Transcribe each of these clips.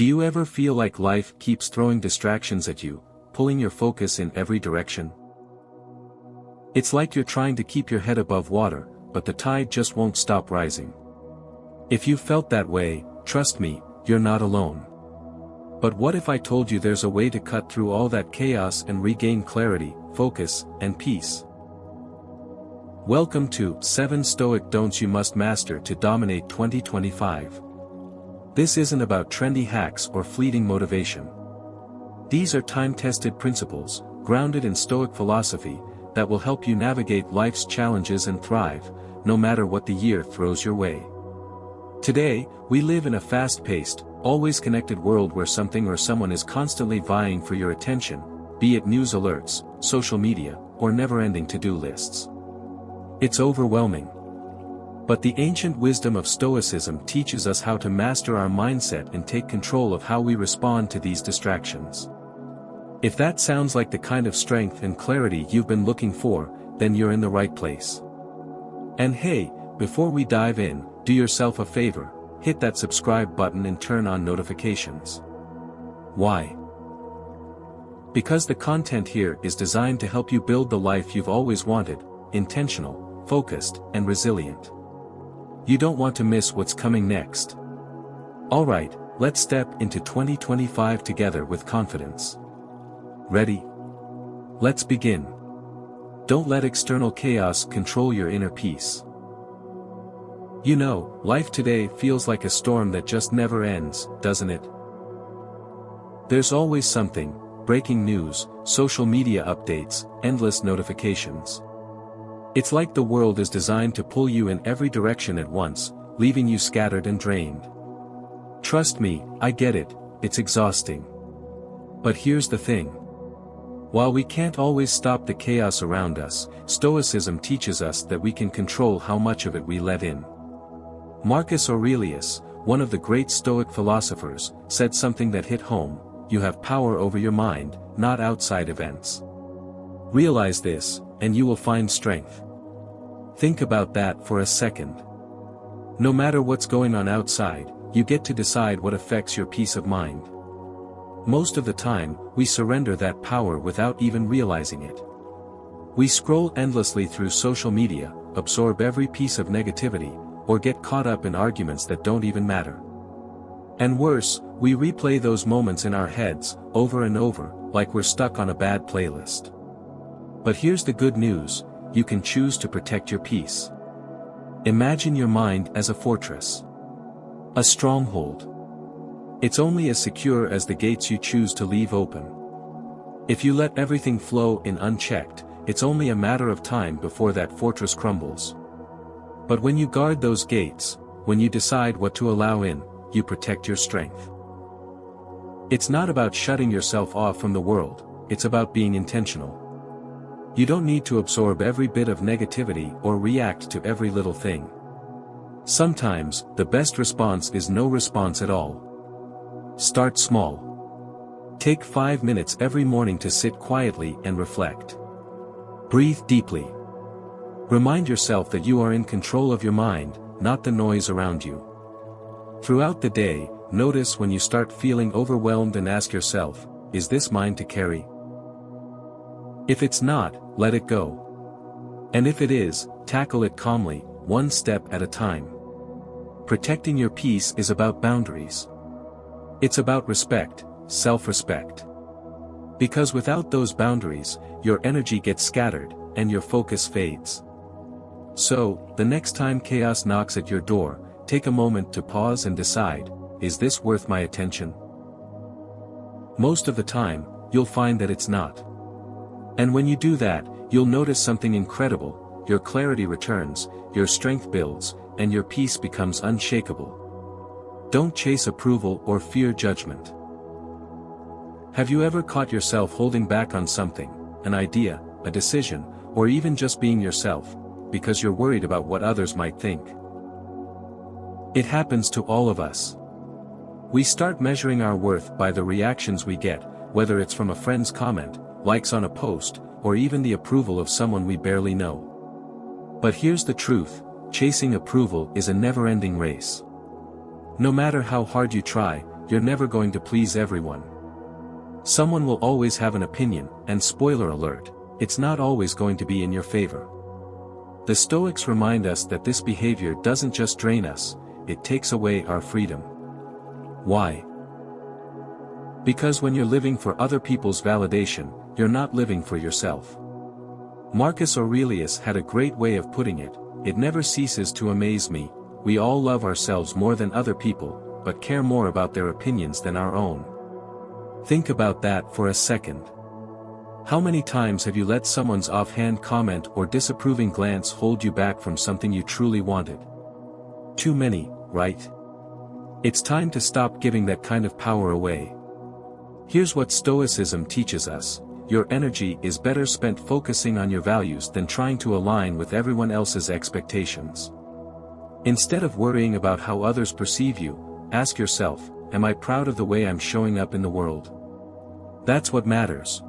Do you ever feel like life keeps throwing distractions at you, pulling your focus in every direction? It's like you're trying to keep your head above water, but the tide just won't stop rising. If you felt that way, trust me, you're not alone. But what if I told you there's a way to cut through all that chaos and regain clarity, focus, and peace? Welcome to 7 Stoic Don'ts You Must Master to Dominate 2025. This isn't about trendy hacks or fleeting motivation. These are time-tested principles, grounded in Stoic philosophy, that will help you navigate life's challenges and thrive, no matter what the year throws your way. Today, we live in a fast-paced, always connected world where something or someone is constantly vying for your attention, be it news alerts, social media, or never-ending to-do lists. It's overwhelming. But the ancient wisdom of Stoicism teaches us how to master our mindset and take control of how we respond to these distractions. If that sounds like the kind of strength and clarity you've been looking for, then you're in the right place. And hey, before we dive in, do yourself a favor, hit that subscribe button and turn on notifications. Why? Because the content here is designed to help you build the life you've always wanted, intentional, focused, and resilient. You don't want to miss what's coming next. Alright, let's step into 2025 together with confidence. Ready? Let's begin. Don't let external chaos control your inner peace. You know, life today feels like a storm that just never ends, doesn't it? There's always something, breaking news, social media updates, endless notifications. It's like the world is designed to pull you in every direction at once, leaving you scattered and drained. Trust me, I get it, it's exhausting. But here's the thing. While we can't always stop the chaos around us, Stoicism teaches us that we can control how much of it we let in. Marcus Aurelius, one of the great Stoic philosophers, said something that hit home: you have power over your mind, not outside events. Realize this, and you will find strength. Think about that for a second. No matter what's going on outside, you get to decide what affects your peace of mind. Most of the time, we surrender that power without even realizing it. We scroll endlessly through social media, absorb every piece of negativity, or get caught up in arguments that don't even matter. And worse, we replay those moments in our heads, over and over, like we're stuck on a bad playlist. But here's the good news: you can choose to protect your peace. Imagine your mind as a fortress. A stronghold. It's only as secure as the gates you choose to leave open. If you let everything flow in unchecked, it's only a matter of time before that fortress crumbles. But when you guard those gates, when you decide what to allow in, you protect your strength. It's not about shutting yourself off from the world, it's about being intentional. You don't need to absorb every bit of negativity or react to every little thing. Sometimes, the best response is no response at all. Start small. Take 5 minutes every morning to sit quietly and reflect. Breathe deeply. Remind yourself that you are in control of your mind, not the noise around you. Throughout the day, notice when you start feeling overwhelmed and ask yourself, is this mine to carry? If it's not, let it go. And if it is, tackle it calmly, one step at a time. Protecting your peace is about boundaries. It's about respect, self-respect. Because without those boundaries, your energy gets scattered, and your focus fades. So, the next time chaos knocks at your door, take a moment to pause and decide, is this worth my attention? Most of the time, you'll find that it's not. And when you do that, you'll notice something incredible: your clarity returns, your strength builds, and your peace becomes unshakable. Don't chase approval or fear judgment. Have you ever caught yourself holding back on something, an idea, a decision, or even just being yourself, because you're worried about what others might think? It happens to all of us. We start measuring our worth by the reactions we get, whether it's from a friend's comment, likes on a post, or even the approval of someone we barely know. But here's the truth: chasing approval is a never-ending race. No matter how hard you try, you're never going to please everyone. Someone will always have an opinion, and spoiler alert, it's not always going to be in your favor. The Stoics remind us that this behavior doesn't just drain us, it takes away our freedom. Why? Because when you're living for other people's validation, you're not living for yourself. Marcus Aurelius had a great way of putting it: it never ceases to amaze me, we all love ourselves more than other people, but care more about their opinions than our own. Think about that for a second. How many times have you let someone's offhand comment or disapproving glance hold you back from something you truly wanted? Too many, right? It's time to stop giving that kind of power away. Here's what Stoicism teaches us: your energy is better spent focusing on your values than trying to align with everyone else's expectations. Instead of worrying about how others perceive you, ask yourself, am I proud of the way I'm showing up in the world? That's what matters.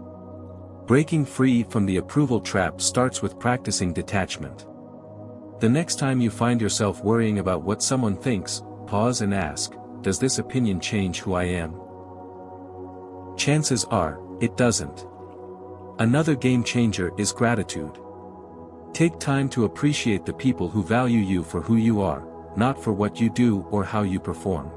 Breaking free from the approval trap starts with practicing detachment. The next time you find yourself worrying about what someone thinks, pause and ask, does this opinion change who I am? Chances are, it doesn't. Another game changer is gratitude. Take time to appreciate the people who value you for who you are, not for what you do or how you perform.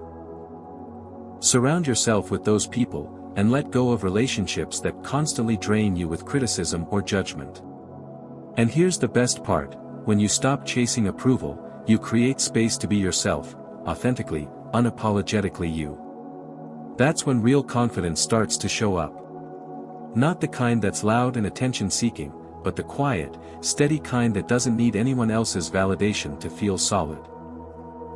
Surround yourself with those people, and let go of relationships that constantly drain you with criticism or judgment. And here's the best part: when you stop chasing approval, you create space to be yourself, authentically, unapologetically you. That's when real confidence starts to show up. Not the kind that's loud and attention-seeking, but the quiet, steady kind that doesn't need anyone else's validation to feel solid.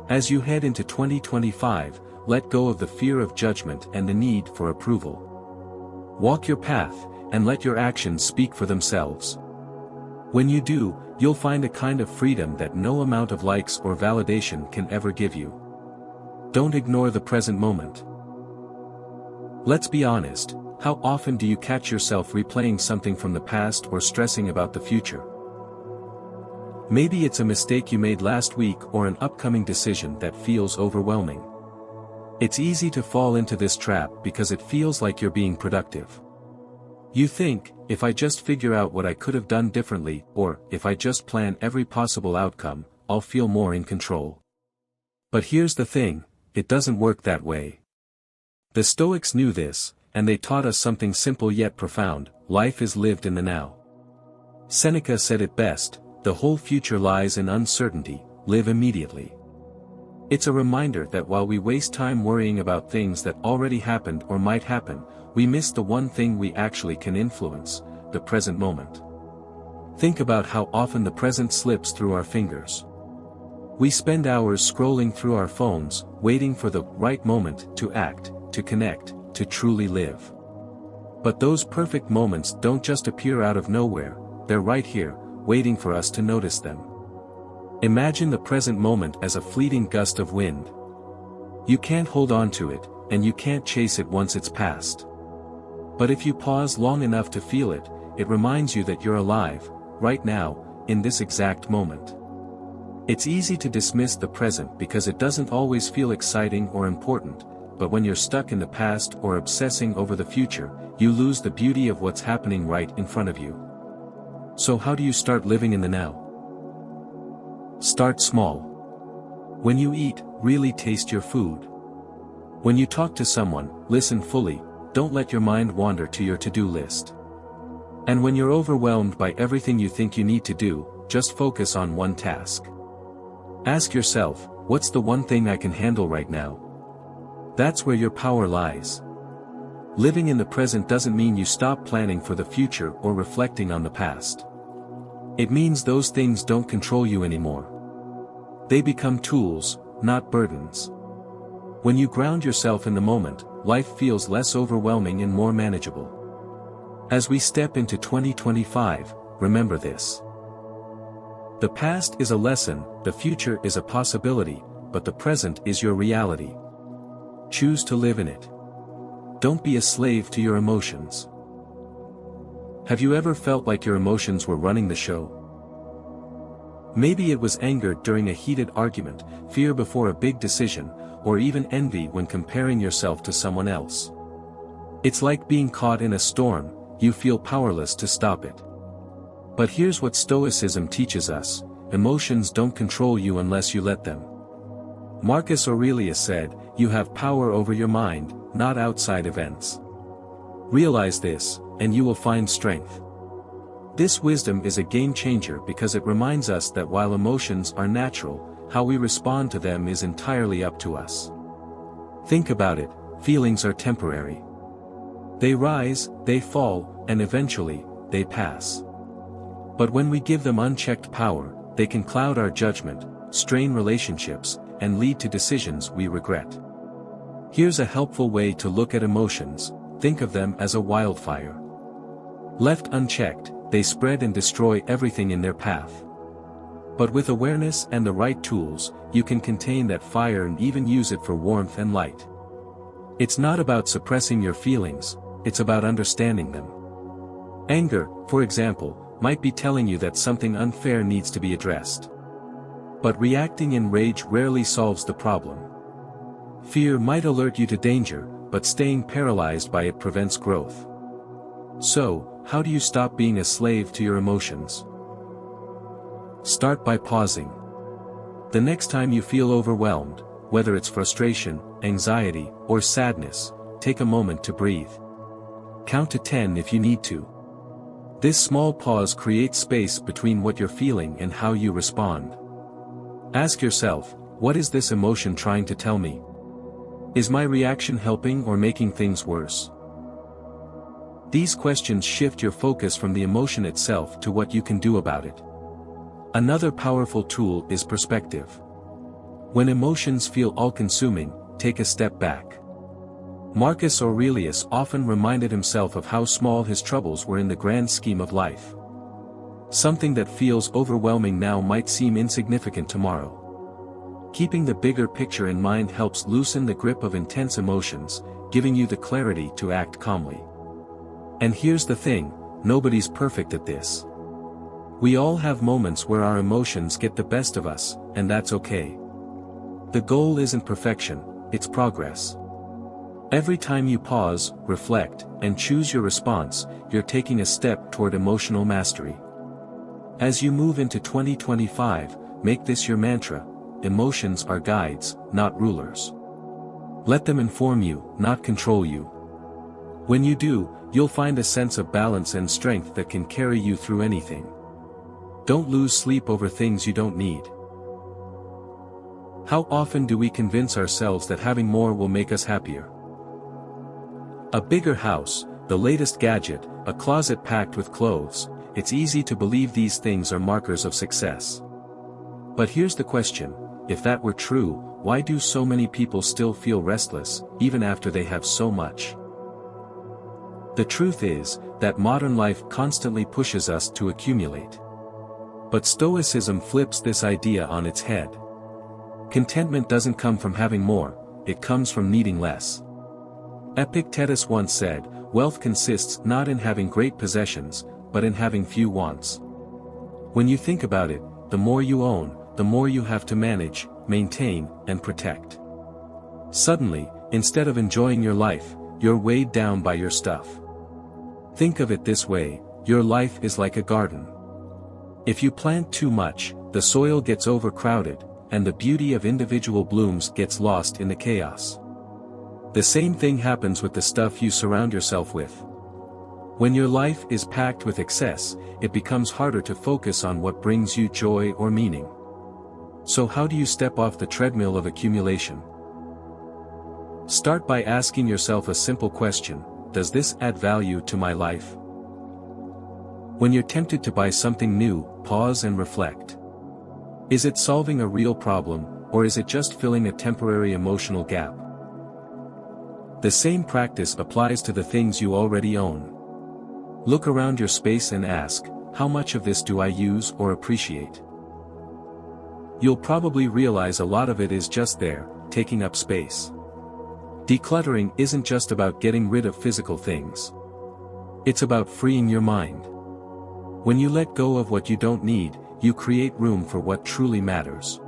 As you head into 2025, let go of the fear of judgment and the need for approval. Walk your path, and let your actions speak for themselves. When you do, you'll find a kind of freedom that no amount of likes or validation can ever give you. Don't ignore the present moment. Let's be honest, how often do you catch yourself replaying something from the past or stressing about the future? Maybe it's a mistake you made last week or an upcoming decision that feels overwhelming. It's easy to fall into this trap because it feels like you're being productive. You think, if I just figure out what I could have done differently, or if I just plan every possible outcome, I'll feel more in control. But here's the thing, it doesn't work that way. The Stoics knew this, and they taught us something simple yet profound: life is lived in the now. Seneca said it best, the whole future lies in uncertainty, live immediately. It's a reminder that while we waste time worrying about things that already happened or might happen, we miss the one thing we actually can influence, the present moment. Think about how often the present slips through our fingers. We spend hours scrolling through our phones, waiting for the right moment to act, to connect, to truly live. But those perfect moments don't just appear out of nowhere, they're right here, waiting for us to notice them. Imagine the present moment as a fleeting gust of wind. You can't hold on to it, and you can't chase it once it's passed. But if you pause long enough to feel it, it reminds you that you're alive, right now, in this exact moment. It's easy to dismiss the present because it doesn't always feel exciting or important, but when you're stuck in the past or obsessing over the future, you lose the beauty of what's happening right in front of you. So how do you start living in the now? Start small. When you eat, really taste your food. When you talk to someone, listen fully, don't let your mind wander to your to-do list. And when you're overwhelmed by everything you think you need to do, just focus on one task. Ask yourself, what's the one thing I can handle right now? That's where your power lies. Living in the present doesn't mean you stop planning for the future or reflecting on the past. It means those things don't control you anymore. They become tools, not burdens. When you ground yourself in the moment, life feels less overwhelming and more manageable. As we step into 2025, remember this. The past is a lesson, the future is a possibility, but the present is your reality. Choose to live in it. Don't be a slave to your emotions. Have you ever felt like your emotions were running the show? Maybe it was anger during a heated argument, fear before a big decision, or even envy when comparing yourself to someone else. It's like being caught in a storm, you feel powerless to stop it. But here's what Stoicism teaches us: emotions don't control you unless you let them. Marcus Aurelius said, "You have power over your mind, not outside events." Realize this, and you will find strength. This wisdom is a game changer because it reminds us that while emotions are natural, how we respond to them is entirely up to us. Think about it, feelings are temporary. They rise, they fall, and eventually, they pass. But when we give them unchecked power, they can cloud our judgment, strain relationships, and lead to decisions we regret. Here's a helpful way to look at emotions: think of them as a wildfire. Left unchecked, they spread and destroy everything in their path. But with awareness and the right tools, you can contain that fire and even use it for warmth and light. It's not about suppressing your feelings, it's about understanding them. Anger, for example, might be telling you that something unfair needs to be addressed. But reacting in rage rarely solves the problem. Fear might alert you to danger, but staying paralyzed by it prevents growth. So, how do you stop being a slave to your emotions? Start by pausing. The next time you feel overwhelmed, whether it's frustration, anxiety, or sadness, take a moment to breathe. Count to 10 if you need to. This small pause creates space between what you're feeling and how you respond. Ask yourself, what is this emotion trying to tell me? Is my reaction helping or making things worse? These questions shift your focus from the emotion itself to what you can do about it. Another powerful tool is perspective. When emotions feel all-consuming, take a step back. Marcus Aurelius often reminded himself of how small his troubles were in the grand scheme of life. Something that feels overwhelming now might seem insignificant tomorrow. Keeping the bigger picture in mind helps loosen the grip of intense emotions, giving you the clarity to act calmly. And here's the thing, nobody's perfect at this. We all have moments where our emotions get the best of us, and that's okay. The goal isn't perfection, it's progress. Every time you pause, reflect, and choose your response, you're taking a step toward emotional mastery. As you move into 2025, make this your mantra: emotions are guides, not rulers. Let them inform you, not control you. When you do, you'll find a sense of balance and strength that can carry you through anything. Don't lose sleep over things you don't need. How often do we convince ourselves that having more will make us happier? A bigger house, the latest gadget, a closet packed with clothes, it's easy to believe these things are markers of success. But here's the question: if that were true, why do so many people still feel restless, even after they have so much? The truth is, that modern life constantly pushes us to accumulate. But Stoicism flips this idea on its head. Contentment doesn't come from having more, it comes from needing less. Epictetus once said, "Wealth consists not in having great possessions, but in having few wants." When you think about it, the more you own, the more you have to manage, maintain, and protect. Suddenly, instead of enjoying your life, you're weighed down by your stuff. Think of it this way: your life is like a garden. If you plant too much, the soil gets overcrowded, and the beauty of individual blooms gets lost in the chaos. The same thing happens with the stuff you surround yourself with. When your life is packed with excess, it becomes harder to focus on what brings you joy or meaning. So how do you step off the treadmill of accumulation? Start by asking yourself a simple question: does this add value to my life? When you're tempted to buy something new, pause and reflect. Is it solving a real problem, or is it just filling a temporary emotional gap? The same practice applies to the things you already own. Look around your space and ask, how much of this do I use or appreciate? You'll probably realize a lot of it is just there, taking up space. Decluttering isn't just about getting rid of physical things. It's about freeing your mind. When you let go of what you don't need, you create room for what truly matters.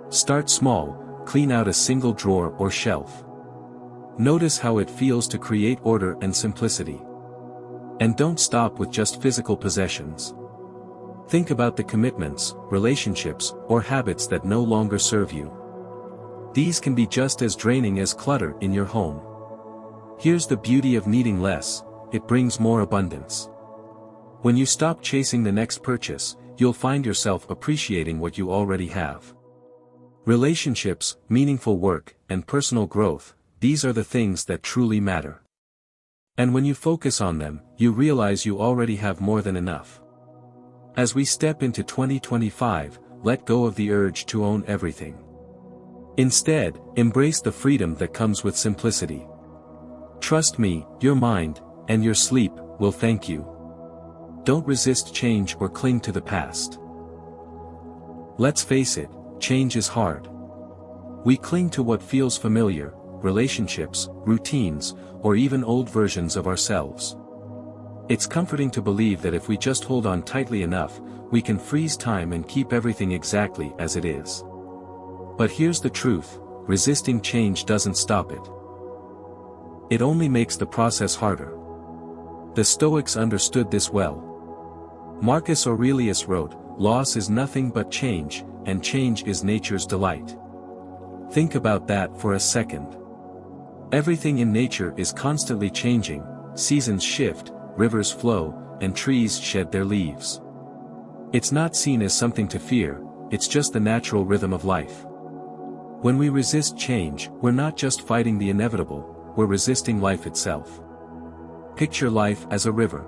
Start small, clean out a single drawer or shelf. Notice how it feels to create order and simplicity. And don't stop with just physical possessions. Think about the commitments, relationships, or habits that no longer serve you. These can be just as draining as clutter in your home. Here's the beauty of needing less: it brings more abundance. When you stop chasing the next purchase, you'll find yourself appreciating what you already have. Relationships, meaningful work, and personal growth, these are the things that truly matter. And when you focus on them, you realize you already have more than enough. As we step into 2025, let go of the urge to own everything. Instead, embrace the freedom that comes with simplicity. Trust me, your mind, and your sleep, will thank you. Don't resist change or cling to the past. Let's face it, change is hard. We cling to what feels familiar: relationships, routines, or even old versions of ourselves. It's comforting to believe that if we just hold on tightly enough, we can freeze time and keep everything exactly as it is. But here's the truth: resisting change doesn't stop it. It only makes the process harder. The Stoics understood this well. Marcus Aurelius wrote, "Loss is nothing but change, and change is nature's delight." Think about that for a second. Everything in nature is constantly changing: seasons shift, rivers flow, and trees shed their leaves. It's not seen as something to fear, it's just the natural rhythm of life. When we resist change, we're not just fighting the inevitable, we're resisting life itself. Picture life as a river.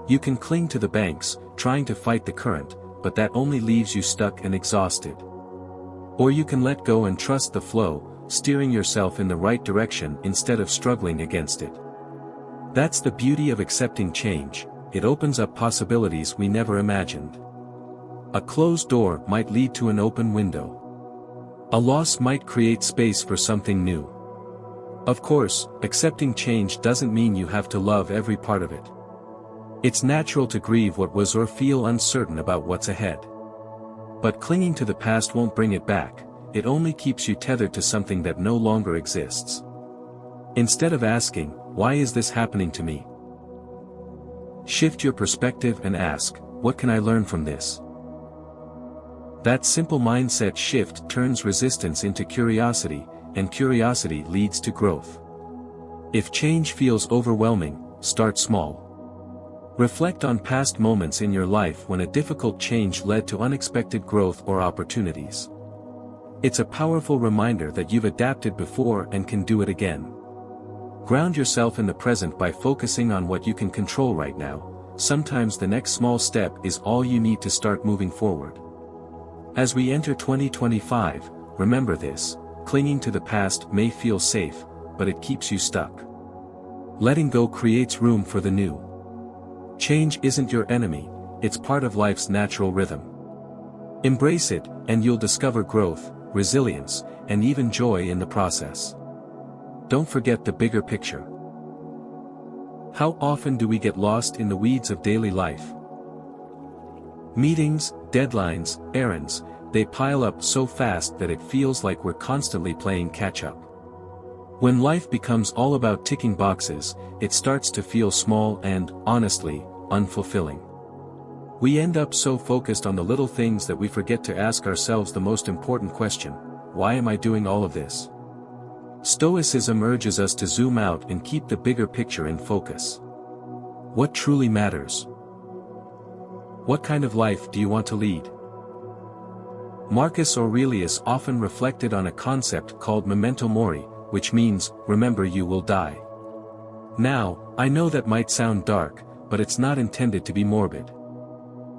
You can cling to the banks, trying to fight the current, but that only leaves you stuck and exhausted. Or you can let go and trust the flow, steering yourself in the right direction instead of struggling against it. That's the beauty of accepting change: it opens up possibilities we never imagined. A closed door might lead to an open window. A loss might create space for something new. Of course, accepting change doesn't mean you have to love every part of it. It's natural to grieve what was or feel uncertain about what's ahead. But clinging to the past won't bring it back, it only keeps you tethered to something that no longer exists. Instead of asking, "Why is this happening to me?" shift your perspective and ask, "What can I learn from this?" That simple mindset shift turns resistance into curiosity, and curiosity leads to growth. If change feels overwhelming, start small. Reflect on past moments in your life when a difficult change led to unexpected growth or opportunities. It's a powerful reminder that you've adapted before and can do it again. Ground yourself in the present by focusing on what you can control right now. Sometimes the next small step is all you need to start moving forward. As we enter 2025, remember this: clinging to the past may feel safe, but it keeps you stuck. Letting go creates room for the new. Change isn't your enemy, it's part of life's natural rhythm. Embrace it, and you'll discover growth, resilience, and even joy in the process. Don't forget the bigger picture. How often do we get lost in the weeds of daily life? Meetings, deadlines, errands, they pile up so fast that it feels like we're constantly playing catch-up. When life becomes all about ticking boxes, it starts to feel small and, honestly, unfulfilling. We end up so focused on the little things that we forget to ask ourselves the most important question: why am I doing all of this? Stoicism urges us to zoom out and keep the bigger picture in focus. What truly matters? What kind of life do you want to lead? Marcus Aurelius often reflected on a concept called memento mori, which means, remember you will die. Now, I know that might sound dark, but it's not intended to be morbid.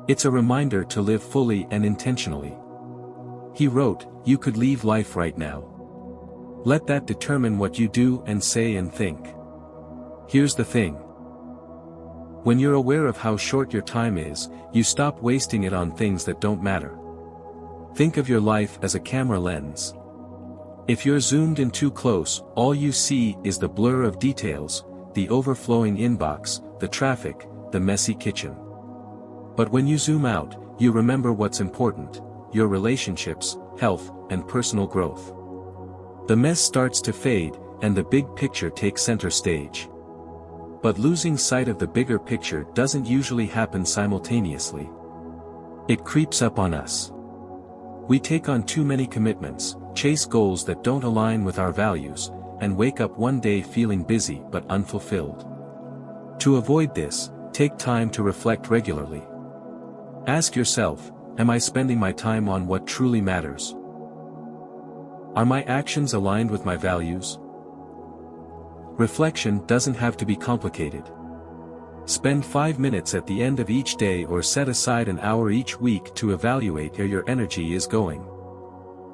It's a reminder to live fully and intentionally. He wrote, "You could leave life right now. Let that determine what you do and say and think." Here's the thing. When you're aware of how short your time is, you stop wasting it on things that don't matter. Think of your life as a camera lens. If you're zoomed in too close, all you see is the blur of details, the overflowing inbox, the traffic, the messy kitchen. But when you zoom out, you remember what's important: your relationships, health, and personal growth. The mess starts to fade, and the big picture takes center stage. But losing sight of the bigger picture doesn't usually happen simultaneously. It creeps up on us. We take on too many commitments, chase goals that don't align with our values, and wake up one day feeling busy but unfulfilled. To avoid this, take time to reflect regularly. Ask yourself, am I spending my time on what truly matters? Are my actions aligned with my values? Reflection doesn't have to be complicated. Spend 5 minutes at the end of each day or set aside an hour each week to evaluate where your energy is going.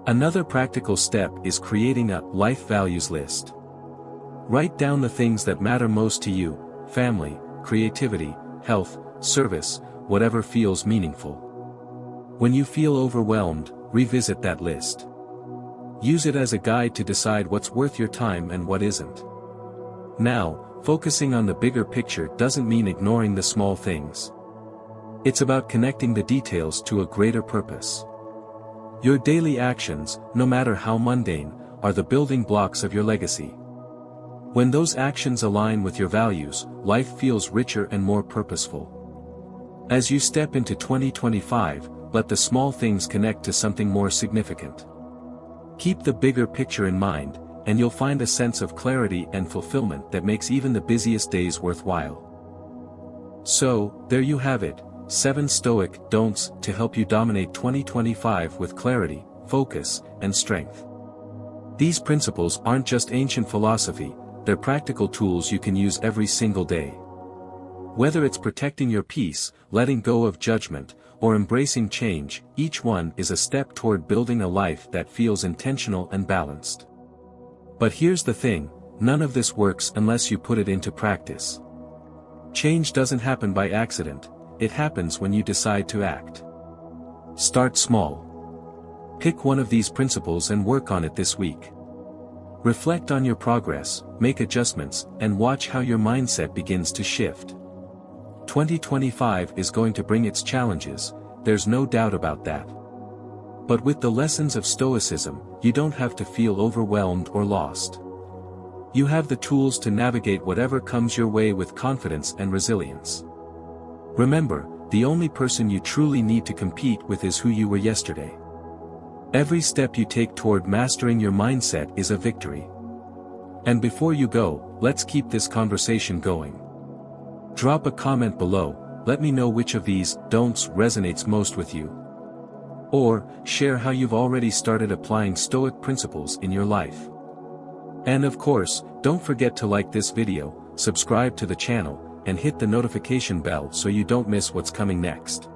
Another practical step is creating a life values list. Write down the things that matter most to you: family, creativity, health, service, whatever feels meaningful. When you feel overwhelmed, revisit that list. Use it as a guide to decide what's worth your time and what isn't. Now, focusing on the bigger picture doesn't mean ignoring the small things. It's about connecting the details to a greater purpose. Your daily actions, no matter how mundane, are the building blocks of your legacy. When those actions align with your values, life feels richer and more purposeful. As you step into 2025, let the small things connect to something more significant. Keep the bigger picture in mind, and you'll find a sense of clarity and fulfillment that makes even the busiest days worthwhile. So, there you have it, 7 Stoic don'ts to help you dominate 2025 with clarity, focus, and strength. These principles aren't just ancient philosophy, they're practical tools you can use every single day. Whether it's protecting your peace, letting go of judgment, or embracing change, each one is a step toward building a life that feels intentional and balanced. But here's the thing, none of this works unless you put it into practice. Change doesn't happen by accident, it happens when you decide to act. Start small. Pick one of these principles and work on it this week. Reflect on your progress, make adjustments, and watch how your mindset begins to shift. 2025 is going to bring its challenges, there's no doubt about that. But with the lessons of Stoicism, you don't have to feel overwhelmed or lost. You have the tools to navigate whatever comes your way with confidence and resilience. Remember, the only person you truly need to compete with is who you were yesterday. Every step you take toward mastering your mindset is a victory. And before you go, let's keep this conversation going. Drop a comment below, let me know which of these don'ts resonates most with you. Or, share how you've already started applying Stoic principles in your life. And of course, don't forget to like this video, subscribe to the channel, and hit the notification bell so you don't miss what's coming next.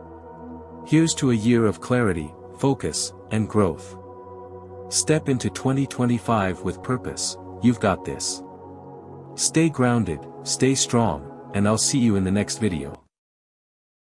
Here's to a year of clarity, focus, and growth. Step into 2025 with purpose, you've got this. Stay grounded, stay strong, and I'll see you in the next video.